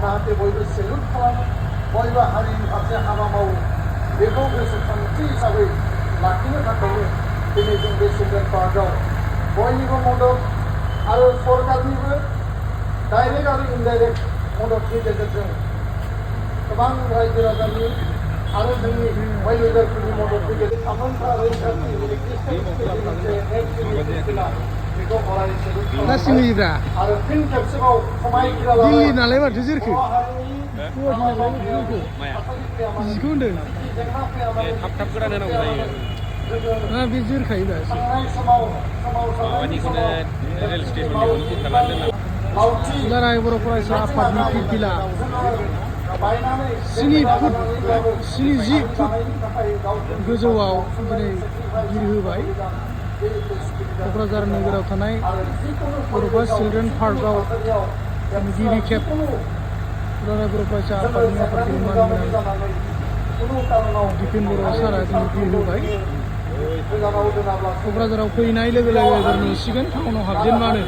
जाहाथे बयबो सेलुट खालामो बयबो हारिनि फारसे हाबा मावो बेखौ गोसोखांथि हिसाबै लाखिनो थाखायनो दिनै जों बे चिल्ड्रेन पार्कआव बयनिबो मदद आरो सरकारनिबो डाइरेक्ट आरो इनडाइरेक्ट मददनि गेजेरजों गोबां रायजो राजानि आरो जोंनि वेलविजारफोरनि मददनि गेजेरजों थामहिनबा रैखाथि बेखौ अराय सेलुट खालामो आरो फिन खेबसेबाव समायखिरा दिल्ली नालाय माथो जोरखो जिखौ होनदों थाब गोदान होनांगौ जायो बे जोरखायो दा माबानिखौनो रेल स्टेसननिखौनो फिट खालामना दोननांगौ दुलाराय बर' फरायसा आफादनि फिरफिला 7 फुट 7 फुट गोजौआव दिनै बिरहोबाय क'क्राझार नोगोराव थानाय बड'फा चिल्ड्रेन पार्कआव गिबि खेब दुलाराय बर' फरायसा आफादनि आफादगिरि मानगोनां दिपेन बर' सारा दिनै बिरहोबाय क'क्राझाराव फैनाय लोगो लोगो जों नुसिगोन टाउनाव हाबजेनबानो